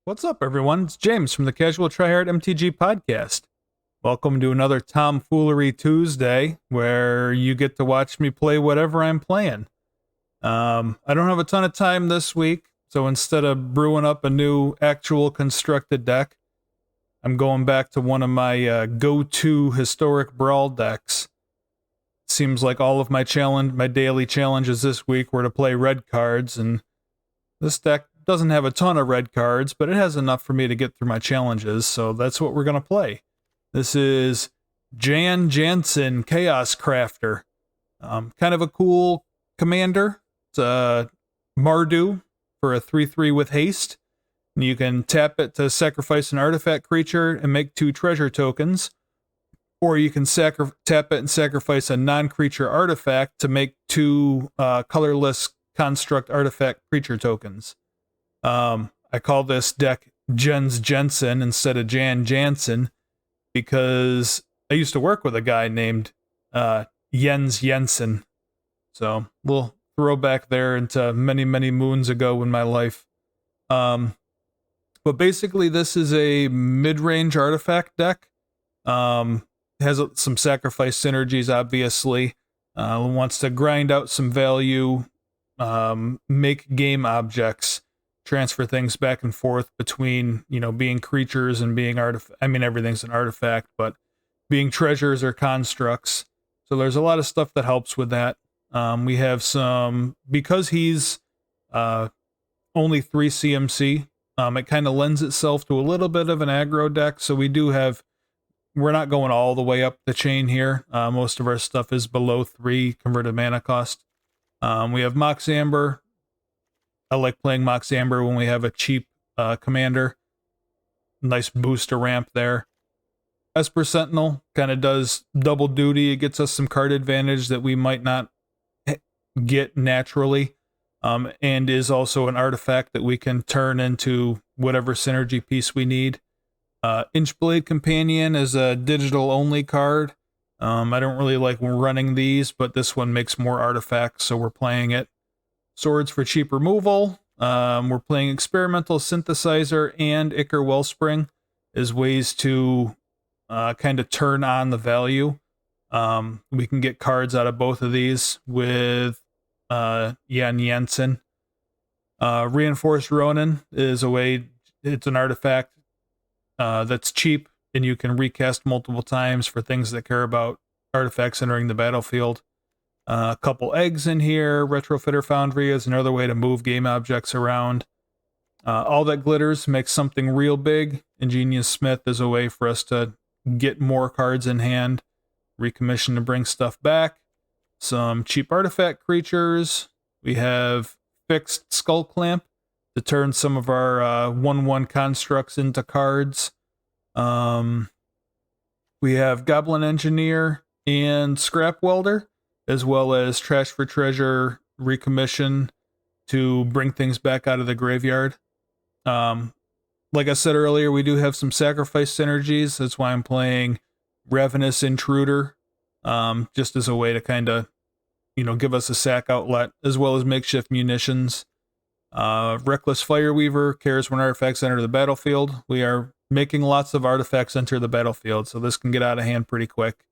What's up, everyone? It's James from the CasualTryHardMTG podcast. Welcome to another Tomfoolery Tuesday, where you get to watch me play whatever I'm playing. I don't have a ton of time this week, so instead of brewing up a new actual constructed deck, I'm going back to one of my go-to historic Brawl decks. Seems like all of my daily challenges this week were to play red cards, and this deck doesn't have a ton of red cards, but it has enough for me to get through my challenges, so that's what we're going to play. This is Jans Janson, Chaos Crafter. Kind of a cool commander. It's a Mardu for a 3/3 with haste. You can tap it to sacrifice an artifact creature and make 2 treasure tokens. Or you can tap it and sacrifice a non-creature artifact to make 2 colorless construct artifact creature tokens. I call this deck Jans Janson instead of Jans Janson because I used to work with a guy named Jans Janson. So we'll throw back there into many, many moons ago in my life. But basically this is a mid-range artifact deck. Has some sacrifice synergies, obviously. Wants to grind out some value, make game objects, transfer things back and forth between, being creatures and being everything's an artifact, but being treasures or constructs. So there's a lot of stuff that helps with that. We have because he's only 3 CMC, it kind of lends itself to a little bit of an aggro deck. So we're not going all the way up the chain here. Most of our stuff is below 3 converted mana cost. We have Mox Amber. I like playing Mox Amber when we have a cheap commander. Nice booster ramp there. Esper Sentinel kind of does double duty. It gets us some card advantage that we might not get naturally. And is also an artifact that we can turn into whatever synergy piece we need. Inchblade Companion is a digital only card. I don't really like running these, but this one makes more artifacts, so we're playing it. Swords for cheap removal. We're playing Experimental Synthesizer and Ichor Wellspring as ways to kind of turn on the value. We can get cards out of both of these with Jans Janson. Reinforced Ronin is a way, it's an artifact that's cheap, and you can recast multiple times for things that care about artifacts entering the battlefield. A couple eggs in here. Retrofitter Foundry is another way to move game objects around. All That Glitters makes something real big. Ingenious Smith is a way for us to get more cards in hand. Recommission to bring stuff back. Some cheap artifact creatures. We have Fixed Skull Clamp to turn some of our 1/1 constructs into cards. We have Goblin Engineer and Scrap Welder, as well as Trash for Treasure Recommission to bring things back out of the graveyard. Like I said earlier, we do have some sacrifice synergies. That's why I'm playing Ravenous Intruder, just as a way to kind of, give us a sack outlet, as well as makeshift munitions. Reckless Fireweaver cares when artifacts enter the battlefield. We are making lots of artifacts enter the battlefield, so this can get out of hand pretty quick.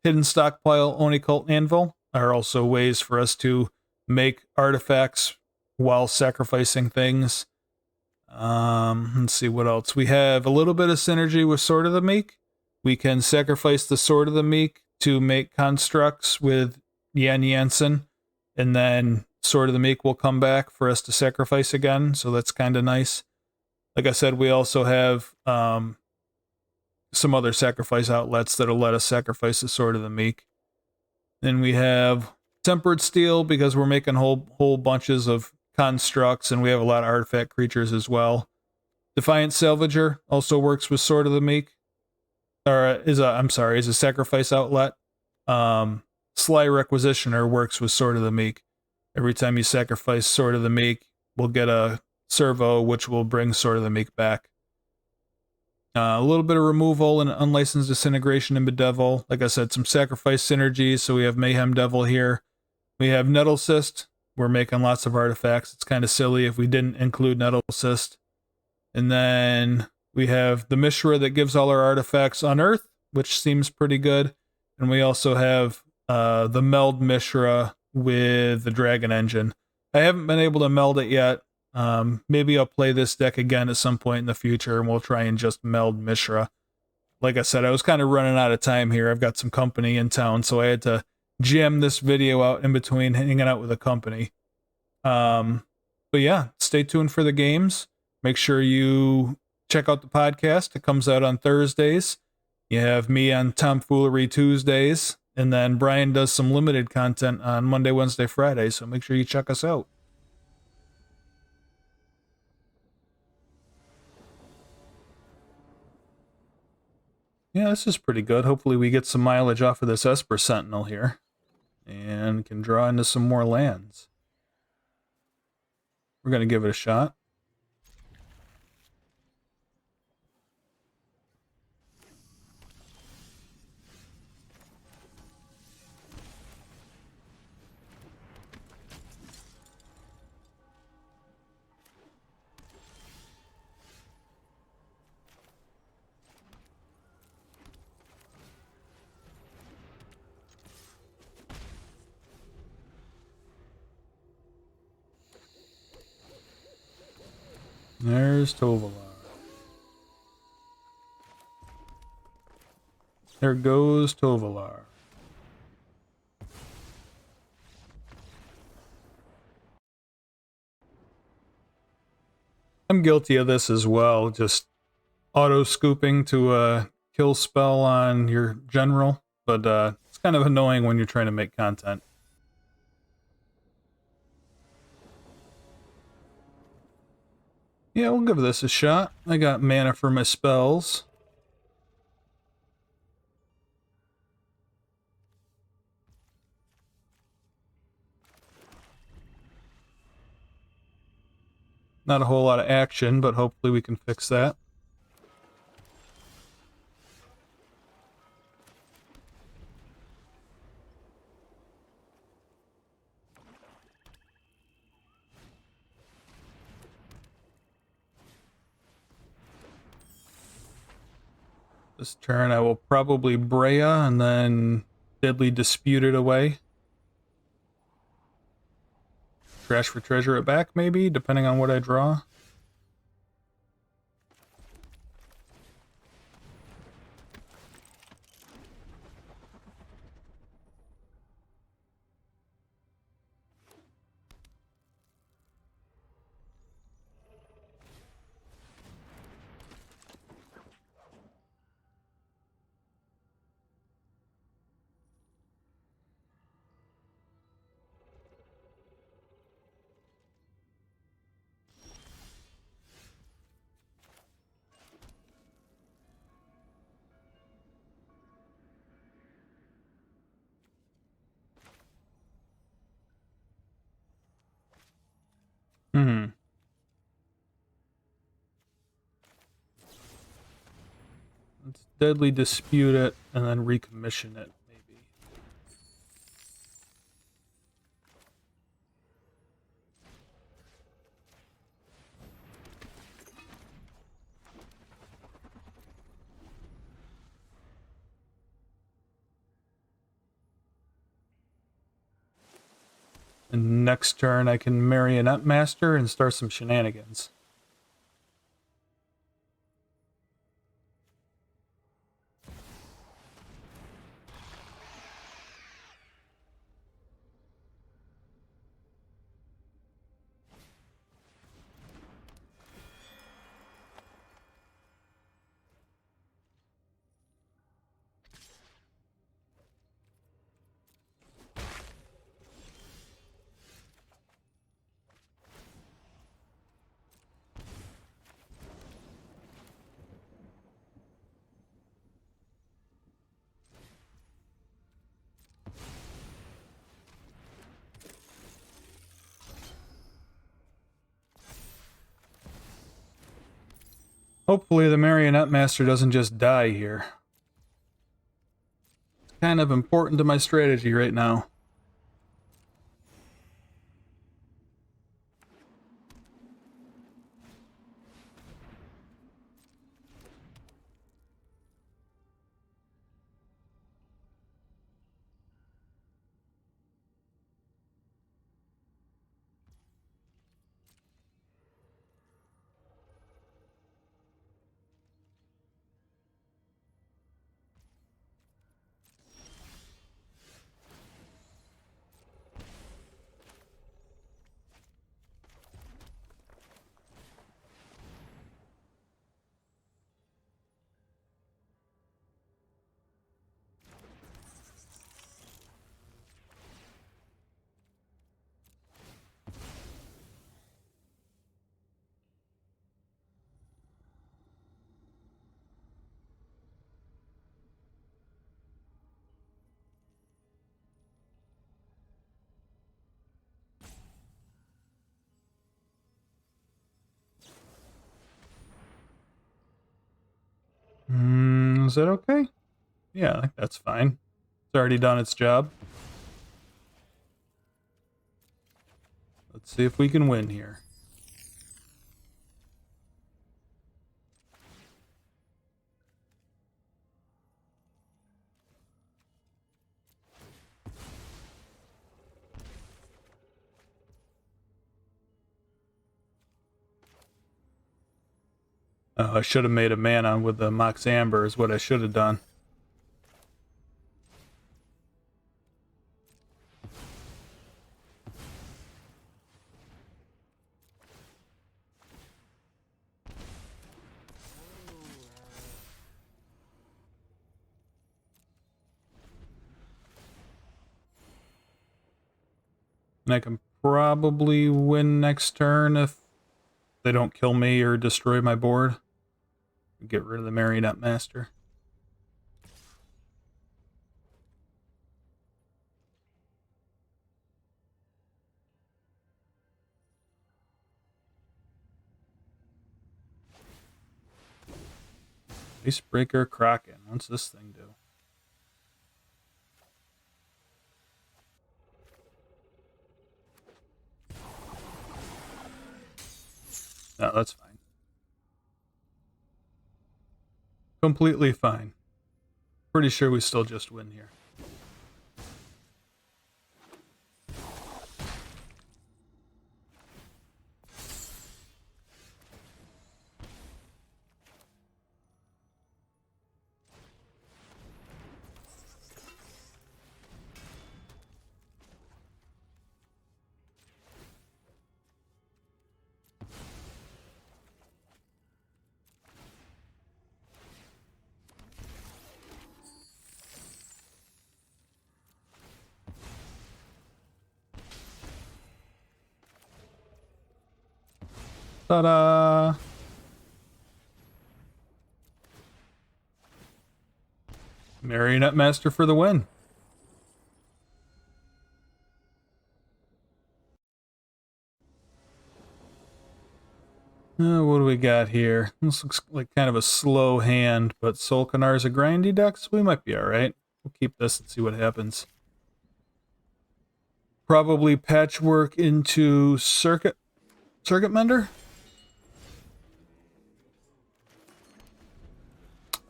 Hidden Stockpile, Onicult Anvil are also ways for us to make artifacts while sacrificing things. Let's see what else. We have a little bit of synergy with Sword of the Meek. We can sacrifice the Sword of the Meek to make constructs with Jans Janson, and then Sword of the Meek will come back for us to sacrifice again, so that's kind of nice. Like I said, we also have some other sacrifice outlets that'll let us sacrifice the Sword of the Meek. Then we have Tempered Steel, because we're making whole bunches of constructs, and we have a lot of artifact creatures as well. Defiant Salvager also works with Sword of the Meek, or is a sacrifice outlet. Sly Requisitioner works with Sword of the Meek. Every time you sacrifice Sword of the Meek, we'll get a servo, which will bring Sword of the Meek back. A little bit of removal and unlicensed disintegration in Bedevil. Like I said, some sacrifice synergies. So we have Mayhem Devil here. We have Nettle Cyst. We're making lots of artifacts. It's kind of silly if we didn't include Nettle Cyst. And then we have the Mishra that gives all our artifacts unearth, which seems pretty good. And we also have the Meld Mishra with the Dragon Engine. I haven't been able to meld it yet. Maybe I'll play this deck again at some point in the future, and we'll try and just meld Mishra. Like I said, I was kind of running out of time here. I've got some company in town, so I had to jam this video out in between hanging out with the company. But yeah, stay tuned for the games. Make sure you check out the podcast. It comes out on Thursdays. You have me on Tomfoolery Tuesdays, and then Brian does some limited content on Monday, Wednesday, Friday, so make sure you check us out. Yeah, this is pretty good. Hopefully we get some mileage off of this Esper Sentinel here, and can draw into some more lands. We're going to give it a shot. There's Tovolar. There goes Tovolar. I'm guilty of this as well, just auto-scooping to a kill spell on your general, but it's kind of annoying when you're trying to make content. Yeah, we'll give this a shot. I got mana for my spells. Not a whole lot of action, but hopefully we can fix that. This turn I will probably Breya and then Deadly Dispute it away. Trash for treasure it back, maybe, depending on what I draw. Let's Deadly Dispute it and then recommission it, maybe. And next turn I can Marionette Master and start some shenanigans. Hopefully the Marionette Master doesn't just die here. It's kind of important to my strategy right now. Is that okay? Yeah, I think that's fine. It's already done its job. Let's see if we can win here. Oh, I should have made a mana with the Mox Amber is what I should have done. And I can probably win next turn if they don't kill me or destroy my board. Get rid of the Marionette Master. Icebreaker Kraken. What's this thing do? No, that's fine. Completely fine. Pretty sure we still just win here. Ta-da! Marionette Master for the win. What do we got here? This looks like kind of a slow hand, but Solkanar's a grindy deck, so we might be alright. We'll keep this and see what happens. Probably Patchwork into Circuit Mender?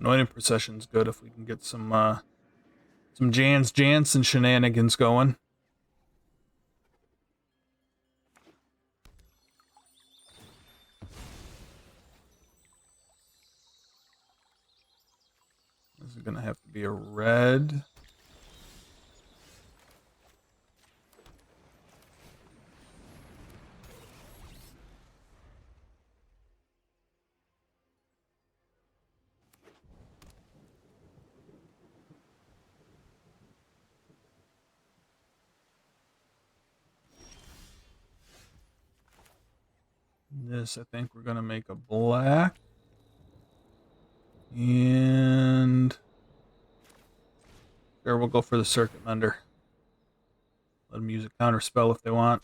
Anointing Procession's good if we can get some Jans Janson shenanigans going. This is gonna have to be a red. This, I think we're gonna make a black. And there, we'll go for the Circuit Mender. Let them use a counter spell if they want.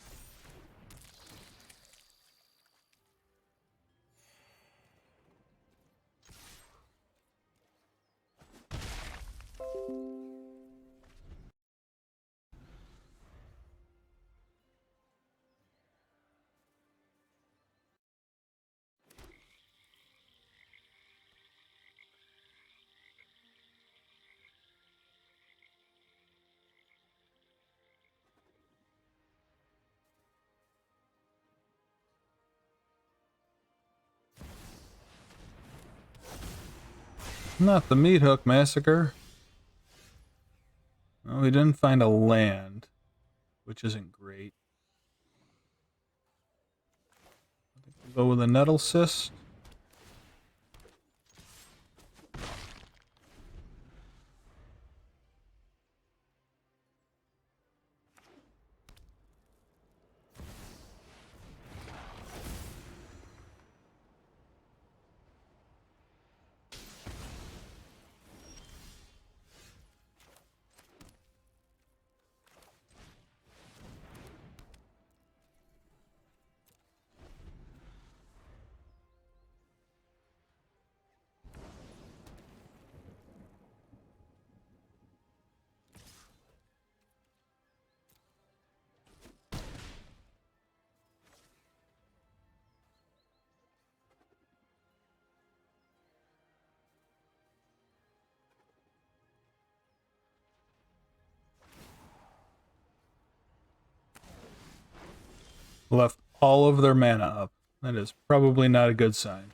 Not the Meat Hook Massacre. Well, we didn't find a land, which isn't great. I think we'll go with a Nettle Cyst. Left all of their mana up. That is probably not a good sign.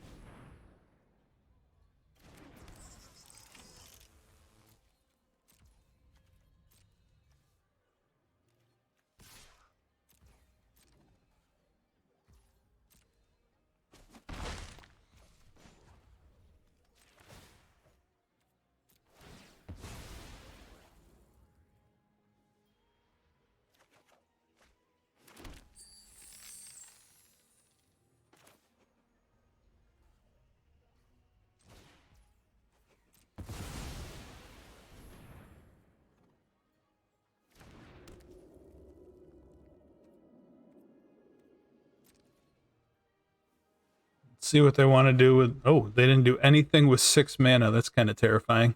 See what they want to do with... Oh, they didn't do anything with 6 mana. That's kind of terrifying.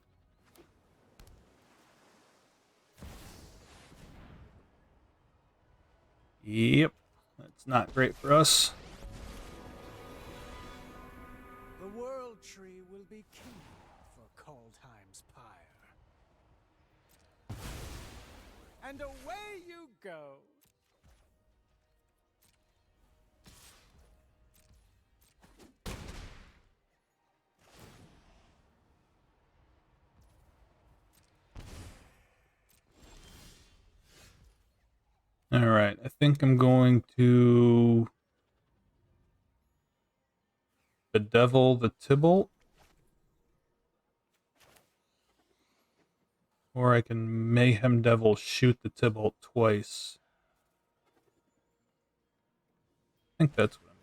Yep. That's not great for us. The world tree will be king for Kaldheim's pyre. And away you go. Alright, I think I'm going to bedevil the Tybalt. Or I can Mayhem Devil shoot the Tybalt twice. I think that's what I'm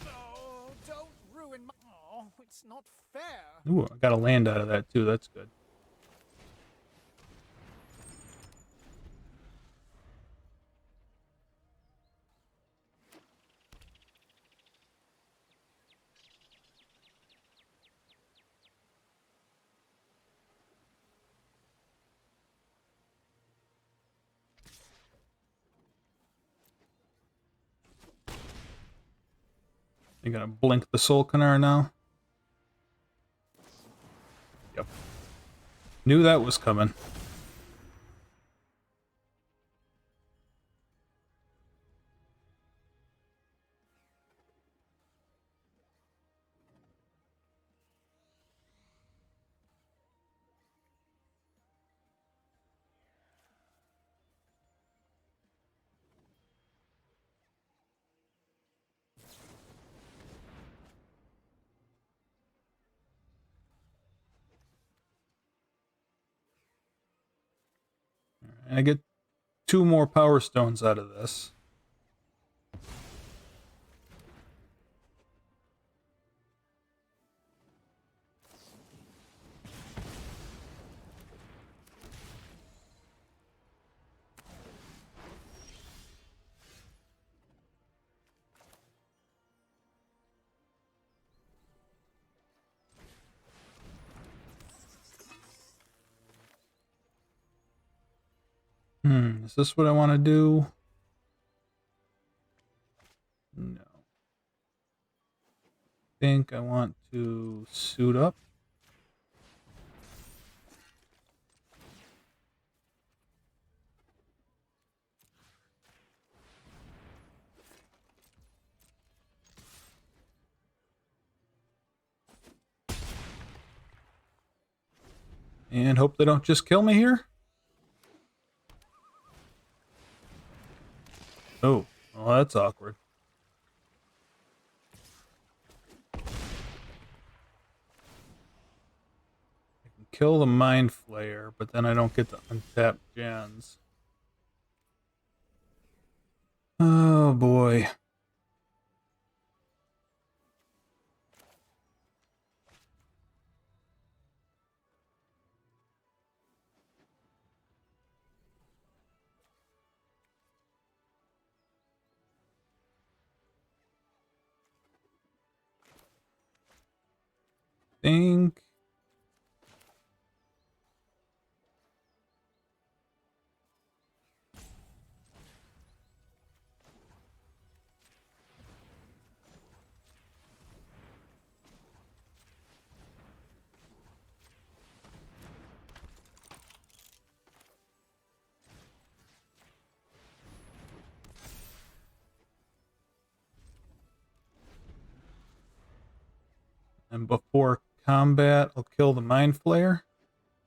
Oh, don't ruin my... Oh, it's not fair. Ooh, I got a land out of that too. That's good. You gonna blink the Soul Canar now? Yep. Knew that was coming. And I get 2 more Power Stones out of this. Is this what I want to do? No. I think I want to suit up. And hope they don't just kill me here. Oh, well, that's awkward. I can kill the Mind Flayer, but then I don't get to untap Jans. Oh boy. Think And before combat, I'll kill the Mind Flayer.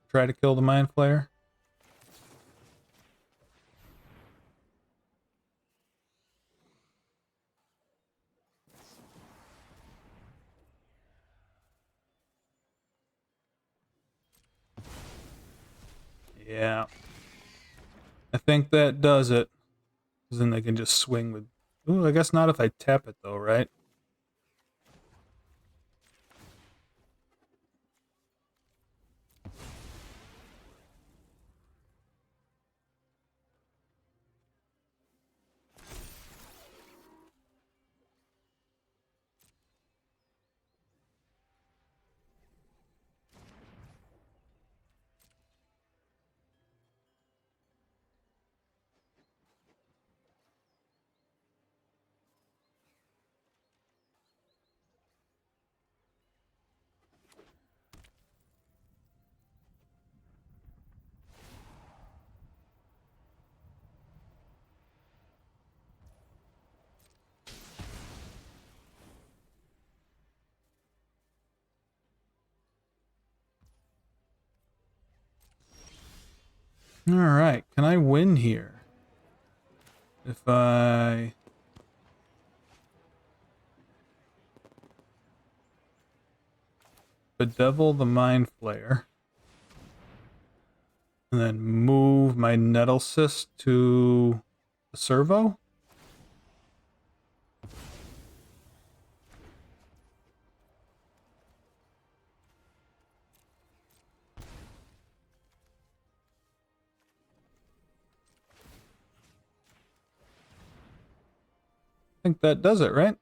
Try to kill the Mind Flayer. Yeah. I think that does it. Because then they can just swing with... Ooh, I guess not if I tap it though, right? Alright, can I win here? If I... bedevil the Mind Flayer. And then move my Nettle Cyst to the servo? I think that does it, right?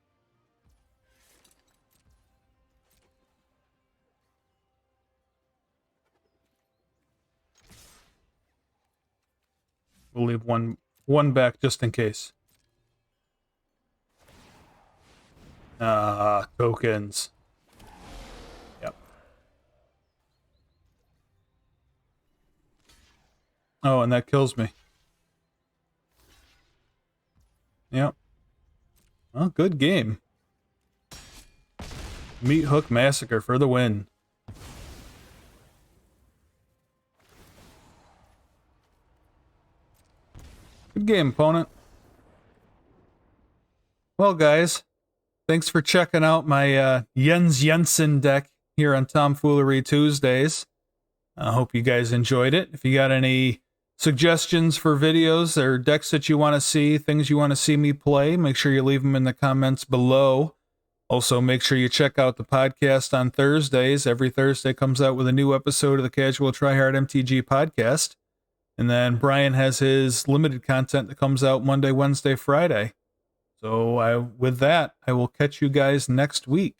We'll leave one back just in case. Tokens. Yep. Oh, and that kills me. Yep. Well, good game. Meat Hook Massacre for the win. Good game, opponent. Well, guys, thanks for checking out my Jans Janson deck here on Tomfoolery Tuesdays. I hope you guys enjoyed it. If you got any suggestions for videos or decks that you want to see, things you want to see me play, make sure you leave them in the comments below. Also, make sure you check out the podcast on Thursdays. Every Thursday comes out with a new episode of the Casual Tryhard MTG podcast. And then Brian has his limited content that comes out Monday, Wednesday, Friday. So with that, I will catch you guys next week.